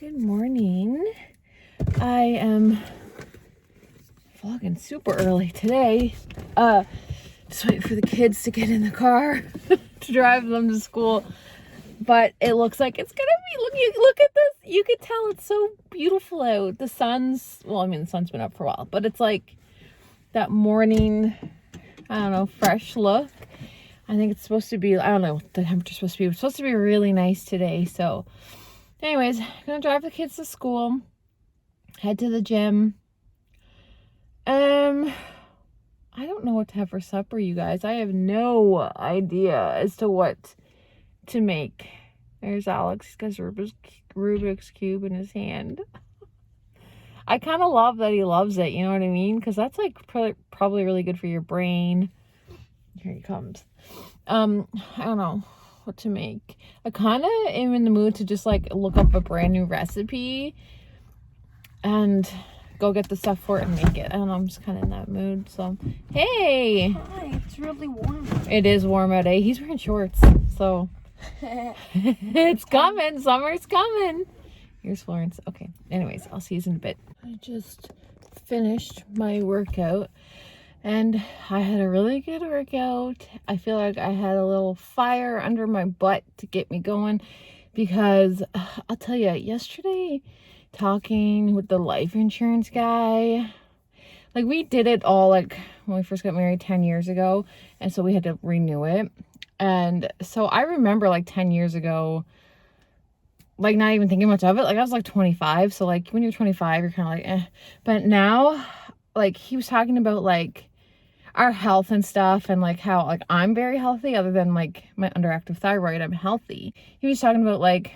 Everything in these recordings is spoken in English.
Good morning. I am vlogging super early today. Just waiting for the kids to get in the car to drive them to school. But it looks like it's gonna be, look at this. You could tell it's so beautiful out. The sun's been up for a while, but it's like that morning, I don't know, fresh look. I think it's supposed to be, I don't know what the temperature's supposed to be. It's supposed to be really nice today, so anyways, I'm gonna drive the kids to school, head to the gym. I don't know what to have for supper, you guys. I have no idea as to what to make. There's Alex. He's got Rubik's Cube in his hand. I kind of love that he loves it, you know what I mean? Because that's like probably really good for your brain. Here he comes. I don't know what to make. I kind of am in the mood to just like look up a brand new recipe and go get the stuff for it and make it. I don't know, I'm just kind of in that mood. So hey, hi, it's really warm. it is warm out, eh? He's wearing shorts, so it's coming. Summer's coming. Here's Florence. Okay, anyways, I'll see you in a bit. I just finished my workout and I had a really good workout. I feel like I had a little fire under my butt to get me going because I'll tell you, yesterday talking with the life insurance guy, like we did it all like when we first got married 10 years ago, and so we had to renew it. And so I remember like 10 years ago, like not even thinking much of it. Like I was like 25, so like when you're 25 you're kind of like eh. But now like he was talking about like our health and stuff, and like how like I'm very healthy other than like my underactive thyroid. I'm healthy. He was talking about like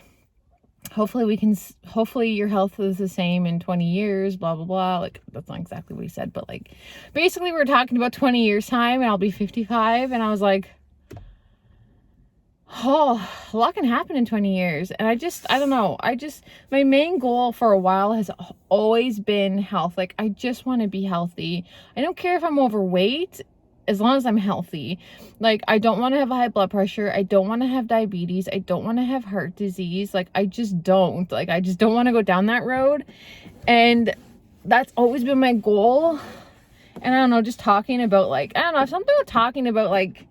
hopefully your health is the same in 20 years, blah blah blah. Like that's not exactly what he said, but like basically we're talking about 20 years time and I'll be 55, and I was like, oh, a lot can happen in 20 years. And I don't know, my main goal for a while has always been health. Like I just want to be healthy. I don't care if I'm overweight as long as I'm healthy. Like I don't want to have high blood pressure. I don't want to have diabetes. I don't want to have heart disease. Like I just don't want to go down that road. And that's always been my goal. And I don't know, just talking about like, I don't know, something about talking about like,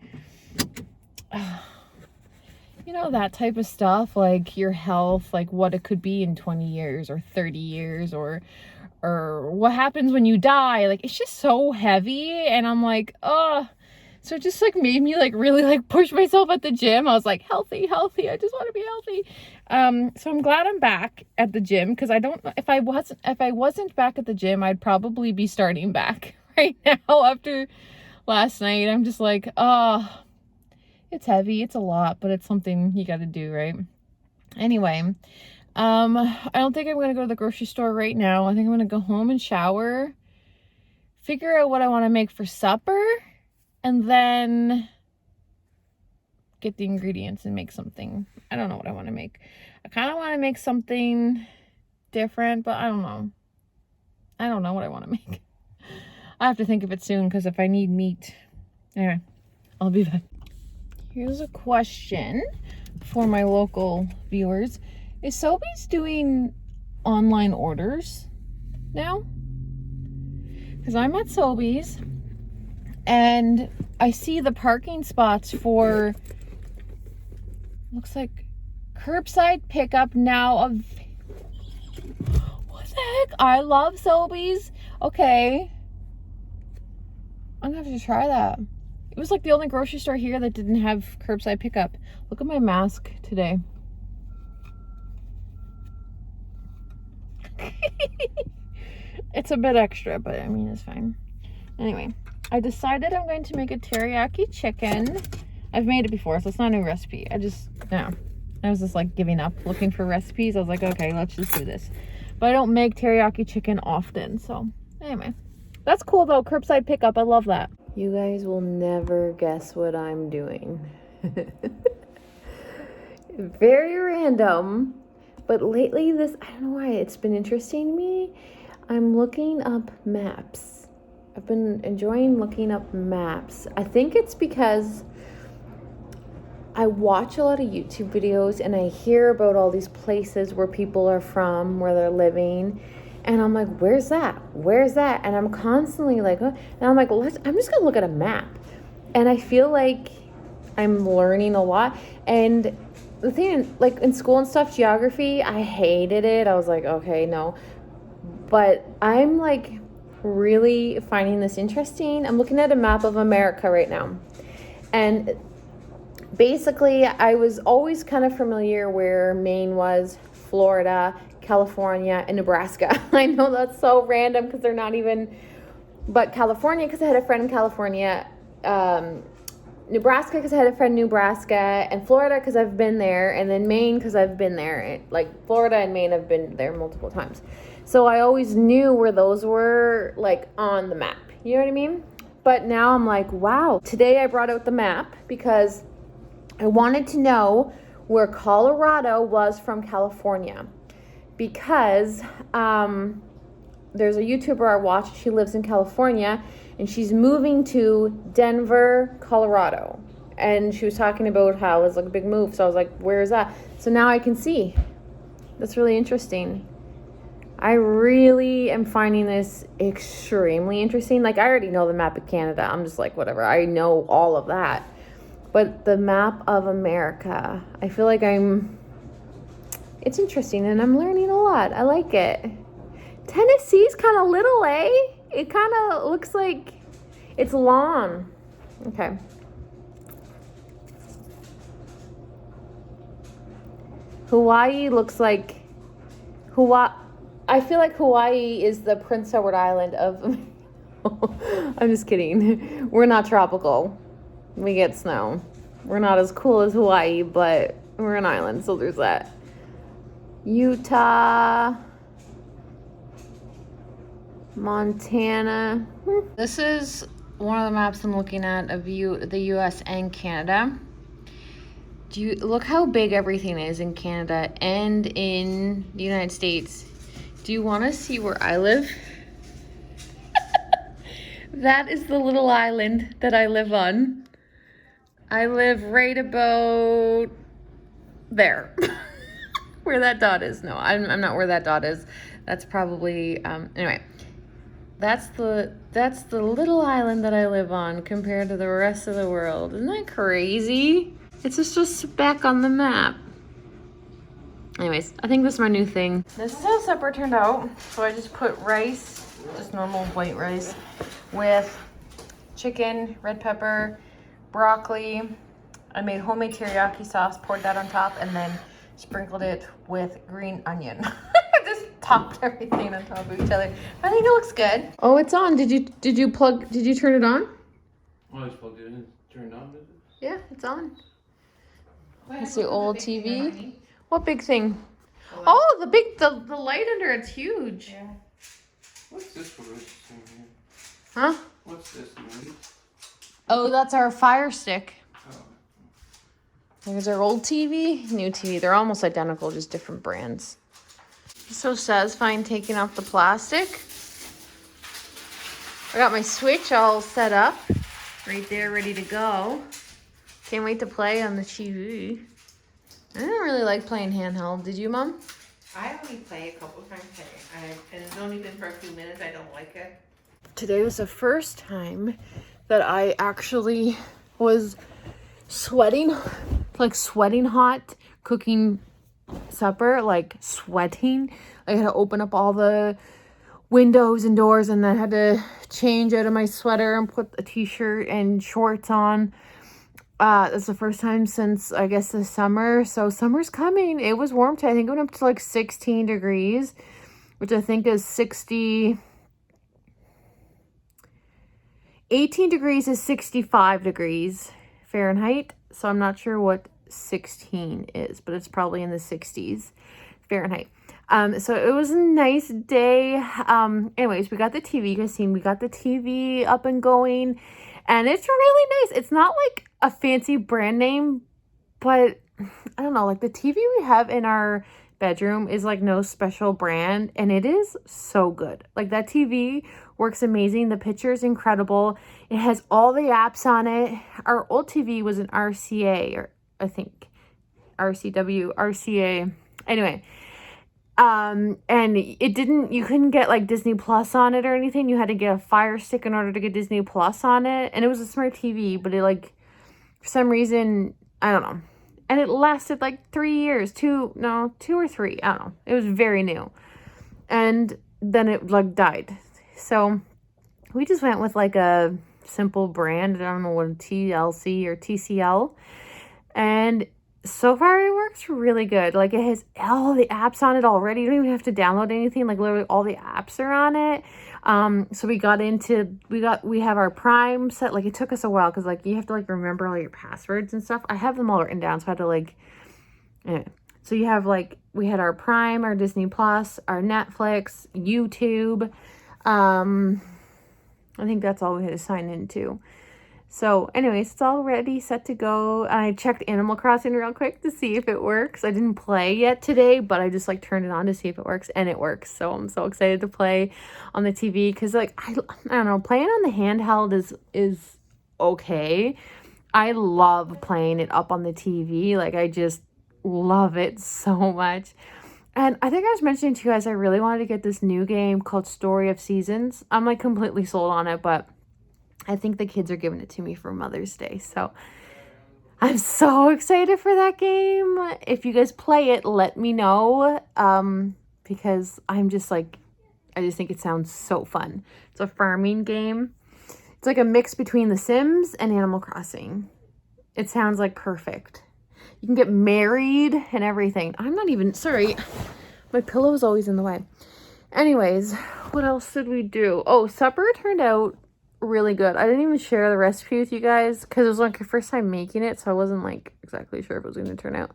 you know, that type of stuff, like your health, like what it could be in 20 years or 30 years or what happens when you die. Like it's just so heavy, and I'm like, oh, so it just like made me like really like push myself at the gym. I was like, healthy, I just want to be healthy. So I'm glad I'm back at the gym, because I don't, if I wasn't back at the gym, I'd probably be starting back right now after last night. I'm just like, oh, it's heavy, it's a lot, but it's something you got to do, right? Anyway, I don't think I'm going to go to the grocery store right now. I think I'm going to go home and shower, figure out what I want to make for supper, and then get the ingredients and make something. I don't know what I want to make. I kind of want to make something different, but I don't know. I don't know what I want to make. I have to think of it soon, because if I need meat. Anyway, I'll be back. Here's a question for my local viewers. Is Sobeys doing online orders now? Because I'm at Sobeys and I see the parking spots for, looks like curbside pickup now of, what the heck? I love Sobeys. Okay, I'm gonna have to try that. It was like the only grocery store here that didn't have curbside pickup. Look at my mask today. It's a bit extra, but I mean, it's fine. Anyway, I decided I'm going to make a teriyaki chicken. I've made it before, so it's not a new recipe. I was just like giving up looking for recipes. I was like, okay, let's just do this. But I don't make teriyaki chicken often, so anyway. That's cool though, curbside pickup. I love that. You guys will never guess what I'm doing. Very random, but lately I don't know why, it's been interesting to me. I'm looking up maps. I've been enjoying looking up maps. I think it's because I watch a lot of YouTube videos and I hear about all these places where people are from, where they're living. And I'm like, where's that? Where's that? And I'm constantly like, and I'm like, well, I'm just going to look at a map. And I feel like I'm learning a lot. And the thing, like in school and stuff, geography, I hated it. I was like, okay, no. But I'm like really finding this interesting. I'm looking at a map of America right now. And basically, I was always kind of familiar where Maine was, Florida, California, and Nebraska. I know that's so random because they're not even, but California because I had a friend in California, Nebraska because I had a friend in Nebraska, and Florida because I've been there, and then Maine because I've been there. Like Florida and Maine, I've been there multiple times. So I always knew where those were, like, on the map. You know what I mean? But now I'm like, wow. Today I brought out the map because I wanted to know where Colorado was from California. Because there's a YouTuber I watch. She lives in California, and she's moving to Denver, Colorado. And she was talking about how it was like a big move. So I was like, where is that? So now I can see. That's really interesting. I really am finding this extremely interesting. Like, I already know the map of Canada. I'm just like, whatever. I know all of that. But the map of America, I feel like it's interesting and I'm learning a lot. I like it. Tennessee's kind of little, eh? It kind of looks like it's long. Okay. Hawaii looks like I feel like Hawaii is the Prince Edward Island of I'm just kidding. We're not tropical. We get snow. We're not as cool as Hawaii, but we're an island, so there's that. Utah, Montana. This is one of the maps I'm looking at of the US and Canada. Look how big everything is in Canada and in the United States. Do you want to see where I live? That is the little island that I live on. I live right about there. Where that dot is. No, I'm not where that dot is. That's probably, anyway. That's the little island that I live on compared to the rest of the world. Isn't that crazy? It's just a speck on the map. Anyways, I think this is my new thing. This is how supper turned out. So I just put rice, just normal white rice, with chicken, red pepper, broccoli. I made homemade teriyaki sauce, poured that on top, and then sprinkled it with green onion. I just topped everything on top of each other. I think it looks good. Oh, it's on. Did you turn it on? Oh, I just plugged it in. Turned on, is it? Yeah, it's on. It's the old TV. What big thing? Oh, the light under it's huge. Yeah. What's this for this thing here? Huh? What's this thing? Oh, that's our Fire Stick. Oh. There's our old TV, new TV. They're almost identical, just different brands. It's so satisfying taking off the plastic. I got my Switch all set up. Right there, ready to go. Can't wait to play on the TV. I don't really like playing handheld. Did you, Mom? I only play a couple times a day. And it's only been for a few minutes. I don't like it. Today was the first time that I actually was sweating hot, cooking supper, like sweating. I had to open up all the windows and doors, and then had to change out of my sweater and put a t-shirt and shorts on. That's the first time since, I guess, the summer. So summer's coming. It was warm today. I think it went up to like 16 degrees, which I think is 18 degrees is 65 degrees Fahrenheit. So I'm not sure what 16 is, but it's probably in the 60s Fahrenheit. So it was a nice day. Anyways, we got the TV. You guys seen, we got the TV up and going, and it's really nice. It's not like a fancy brand name, but I don't know, like the TV we have in our bedroom is like no special brand, and it is so good. Like that TV works amazing. The picture is incredible. It has all the apps on it. Our old TV was an RCA, or I think. RCW, RCA. Anyway. And it didn't, you couldn't get like Disney Plus on it or anything. You had to get a Fire Stick in order to get Disney Plus on it. And it was a smart TV, but it like, for some reason, I don't know. And it lasted like 3 years, 2 or 3. I don't know. It was very new. And then it like died. So we just went with like a simple brand. I don't know what, TLC or TCL. And so far it works really good. Like it has all the apps on it already. You don't even have to download anything. Like literally all the apps are on it. So we have our Prime set. Like it took us a while because like you have to like remember all your passwords and stuff. I have them all written down, so I had to like, So you have like, we had our Prime, our Disney Plus, our Netflix, YouTube. I think that's all we had to sign into. So anyways, it's all ready, set to go. I checked Animal Crossing real quick to see if it works. I didn't play yet today, but I just like turned it on to see if it works, and it works. So I'm so excited to play on the TV because like, I don't know, playing on the handheld is okay. I love playing it up on the TV. Like I just love it so much. And I think I was mentioning to you guys, I really wanted to get this new game called Story of Seasons. I'm like completely sold on it, but I think the kids are giving it to me for Mother's Day. So I'm so excited for that game. If you guys play it, let me know. Because I'm just like, I just think it sounds so fun. It's a farming game. It's like a mix between The Sims and Animal Crossing. It sounds like perfect. You can get married and everything. I'm not even, sorry. My pillow is always in the way. Anyways, what else did we do? Oh, supper turned out really good. I didn't even share the recipe with you guys because it was like your first time making it, so I wasn't like exactly sure if it was going to turn out,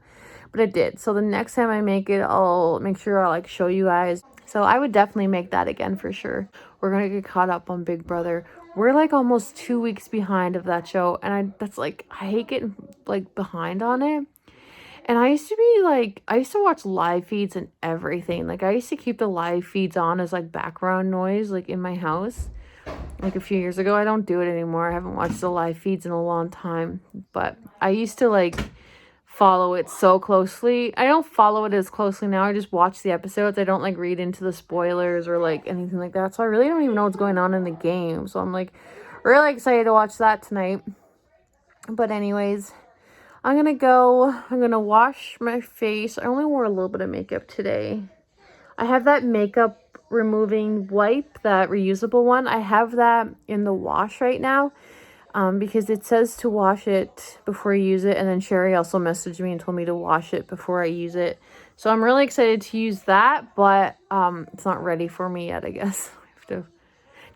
but it did. So the next time I make it, I'll make sure I'll like show you guys. So I would definitely make that again for sure. We're gonna get caught up on Big Brother. We're like almost 2 weeks behind of that show, and I hate getting like behind on it. And I used to watch live feeds and everything. Like I used to keep the live feeds on as like background noise like in my house. Like a few years ago. I don't do it anymore. I haven't watched the live feeds in a long time. But I used to like follow it so closely. I don't follow it as closely now. I just watch the episodes. I don't like read into the spoilers or like anything like that. So I really don't even know what's going on in the game. So I'm like really excited to watch that tonight. But anyways, I'm gonna wash my face. I only wore a little bit of makeup today. I have that makeup removing wipe, that reusable one. I have that in the wash right now because it says to wash it before you use it, and then Sherry also messaged me and told me to wash it before I use it. So I'm really excited to use that, but it's not ready for me yet, I guess. Do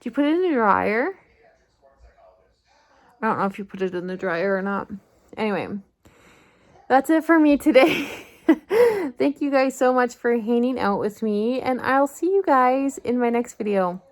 you put it in the dryer? I don't know if you put it in the dryer or not. Anyway, that's it for me today. Thank you guys so much for hanging out with me, and I'll see you guys in my next video.